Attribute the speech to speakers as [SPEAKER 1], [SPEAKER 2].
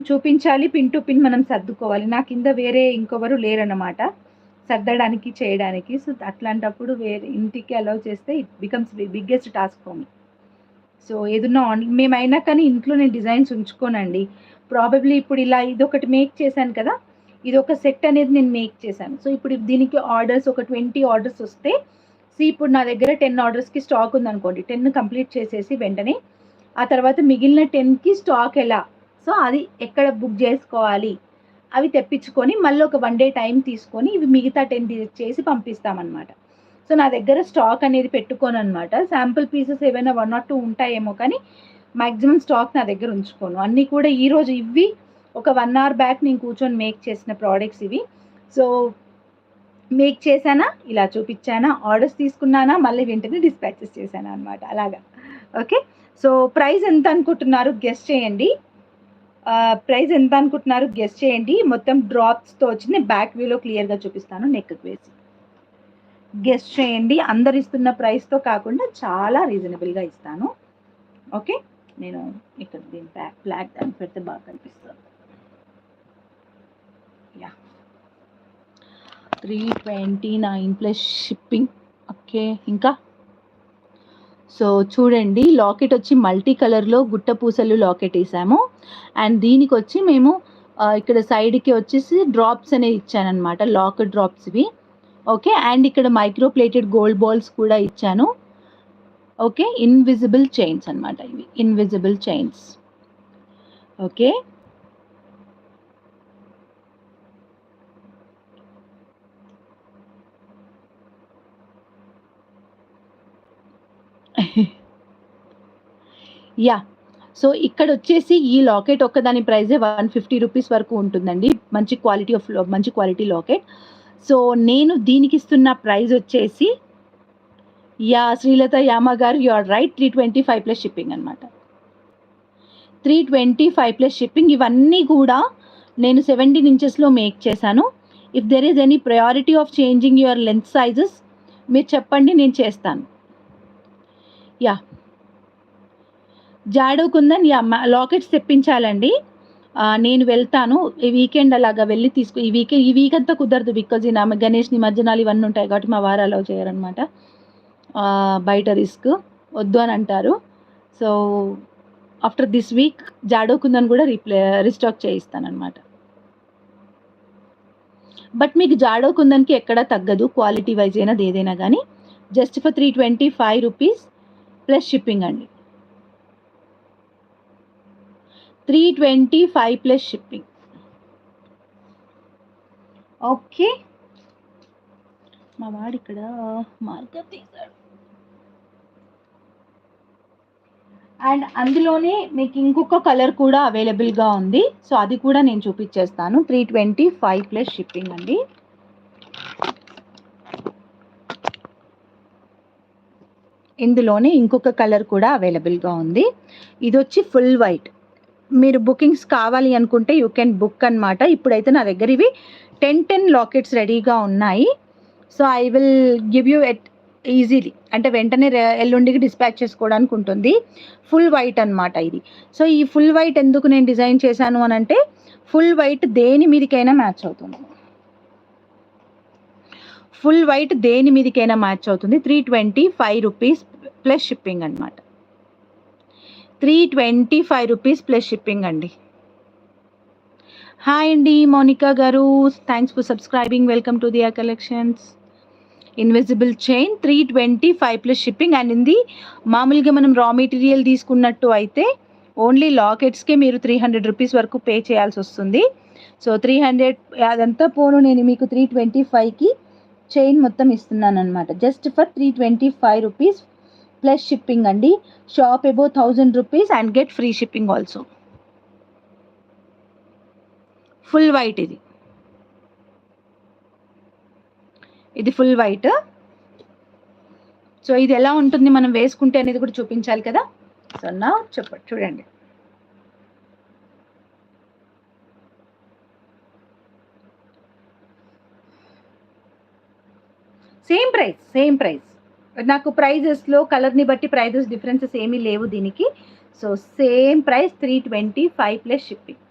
[SPEAKER 1] చూపించాలి, pin to pin మనం సర్దుకోవాలి. నా కింద వేరే ఇంకొకరు లేరన్నమాట సర్దడానికి, చేయడానికి. సో, అట్లాంటప్పుడు వేరే ఇంటికి అలౌ చేస్తే it becomes biggest task for me. So, ఏదన్నా మేమైనా కానీ ఇంట్లో నేను డిజైన్స్ ఉంచుకోనండి. ప్రాబబ్లీ ఇప్పుడు ఇలా ఇదొకటి మేక్ చేశాను కదా! ఇదొక సెట్ అనేది నేను మేక్ చేశాను. సో, ఇప్పుడు దీనికి ఆర్డర్స్ ఒక 20 ఆర్డర్స్ వస్తే, ఇప్పుడు నా దగ్గర 10 ఆర్డర్స్‌కి స్టాక్ ఉందనుకోండి. 10 కంప్లీట్ చేసేసి వెంటనే, ఆ తర్వాత మిగిలిన 10కి స్టాక్ ఎలా, సో, అది ఎక్కడ బుక్ జేసుకోవాలి, అవి తెప్పించుకొని మళ్ళీ ఒక 1 డే టైం తీసుకొని ఇవి మిగతా 10 చేసి పంపిస్తామనమాట. సో, నా దగ్గర స్టాక్ అనేది పెట్టుకోననమాట. శాంపుల్ పీసెస్ ఏవైనా 1 ఆర్ 2 ఉంటాయేమో కానీ, మాక్సిమం స్టాక్ నా దగ్గర ఉంచుకోను. అన్నీ కూడా ఈరోజు ఇవి ఒక 1 అవర్ బ్యాక్ నేను కూర్చొని మేక్ చేసిన ప్రొడక్ట్స్ ఇవి. సో, మేక్ చేశానా, ఇలా చూపిచ్చానా, ఆర్డర్స్ తీసుకున్నానా, మళ్ళీ వెంటనే డిస్పాచెస్ చేశానా అనమాట. అలాగా. ఓకే. సో, ప్రైస్ ఎంత అనుకుంటున్నారు గెస్ చేయండి. ప్రైస్ ఎంత అనుకుంటున్నారు గెస్ చేయండి. మొత్తం డ్రాప్స్‌తో వచ్చింది. బ్యాక్ వ్యూలో క్లియర్‌గా చూపిస్తాను నెక్‌కి వేసి. గెస్ చేయండి. అందరు ఇస్తున్న ప్రైస్‌తో కాకుండా చాలా రీజనబుల్‌గా ఇస్తాను. ఓకే. నేను ఇక్కడ దీని ఫ్లాగ్ దాన్ని పెడితే బాగా కనిపిస్తుంది. యాహ్! 329 plus shipping. ఓకే. ఇంకా సో, చూడండి లాకెట్ వచ్చి మల్టీ కలర్‌లో గుట్ట పూసలు లాకెట్ ఏసాము. అండ్ దీనికొచ్చి మేము ఇక్కడ సైడ్‌కి వచ్చేసి డ్రాప్స్ అనేవి ఇచ్చాననమాట. లాక్ డ్రాప్స్ ఇవి. ఓకే. అండ్ ఇక్కడ మైక్రో ప్లేటెడ్ గోల్డ్ బాల్స్ కూడా ఇచ్చాను. ఓకే. ఇన్విజిబుల్ చైన్స్ అనమాట ఇవి. Invisible chains. Okay. Yeah! So, ఇక్కడొచ్చేసి ఈ లాకెట్ ఒక్కదాని ప్రైజే 150 రూపీస్ వరకు ఉంటుందండి. మంచి క్వాలిటీ లాకెట్. సో, నేను దీనికిస్తున్న ప్రైజ్ వచ్చేసి యాహ్! శ్రీలత యామ గారు you are right. 325 plus shipping అనమాట. 325 ప్లస్ షిప్పింగ్. ఇవన్నీ కూడా నేను 17 ఇంచెస్‌లో మేక్ చేశాను. If there is any priority of changing your length sizes మీరు చెప్పండి, నేను చేస్తాను. Yeah! Jadau kundan yeah! Lockets తెప్పించాలండి. నేను వెళ్తాను. ఈ వీకెండ్ అలాగా వెళ్ళి ఈ వీక్ అంతా కుదరదు. బికాజ్ ఈ గణేష్ నిమజ్జనాలు ఇవన్నీ ఉంటాయి కాబట్టి మా వారు అలౌ చేయరనమాట. బయట రిస్క్ వద్దు అని అంటారు. So, after this week jadau kundan కూడా రీస్టాక్ చేయిస్తాననమాట. బట్ మీకు జాడో కుందన్‌కి ఎక్కడా తగ్గదు. క్వాలిటీ వైజ్ అయినది ఏదైనా గానీ. Just for 325 rupees plus shipping అండి. 325 ప్లస్ షిప్పింగ్. ఓకే. మా వాడిక్కడ మార్కర్ తీశాడు. అండ్ అందులోనే మీకు ఇంకొక కలర్ కూడా అవైలబుల్‌గా ఉంది. సో, అది కూడా నేను చూపిచ్చేస్తాను. 325 ప్లస్ షిప్పింగ్ అండి. ఇందులోనే ఇంకొక కలర్ కూడా అవైలబుల్‌గా ఉంది. ఇదొచ్చి ఫుల్ వైట్. మీరు బుకింగ్స్ కావాలి అనుకుంటే యూ కెన్ బుక్ అనమాట. ఇప్పుడైతే నా దగ్గర ఇవి 10 లాకెట్స్ రెడీగా ఉన్నాయి. So, I will give you at easily. అంటే వెంటనే ఎల్లుండికి డిస్పాచ్ చేసుకోవడానికి ఉంటుంది. ఫుల్ వైట్ అనమాట ఇది. సో, ఈ ఫుల్ వైట్ ఎందుకు నేను డిజైన్ చేశాను అనంటే, ఫుల్ వైట్ దేని మీదకైనా మ్యాచ్ అవుతుంది. ఫుల్ వైట్ దేని మీదకైనా మ్యాచ్ అవుతుంది. 325 రూపీస్ ప్లస్ షిప్పింగ్ అనమాట. 325 రూపీస్ ప్లస్ షిప్పింగ్ అండి. హాయ్ అండి మోనికా గారు. Thanks for subscribing. Welcome to Diya collections. Invisible chain 325 plus shipping. And ఇది మామూలుగా మనం రా మెటీరియల్ తీసుకున్నట్టు అయితే ఓన్లీ లాకెట్స్కే మీరు 300 రూపీస్ వరకు పే చేయాల్సి వస్తుంది. సో, 300 అదంతా పోను నేను మీకు 325కి చైన్ మొత్తం ఇస్తున్నాను అనమాట. Just for 325 rupees plus shipping అండి. Shop above 1000 rupees and get free shipping also. Full white ఇది. ఇది ఫుల్ వైట్. సో, ఇది ఎలా ఉంటుంది మనం వేసుకుంటే అనేది కూడా చూపించాలి కదా. సో, నా చూడండి. Same price. నాకు ప్రైజెస్‌లో కలర్‌ని బట్టి ప్రైజెస్ డిఫరెన్సెస్ ఏమీ లేవు దీనికి. So, same price 325 plus shipping.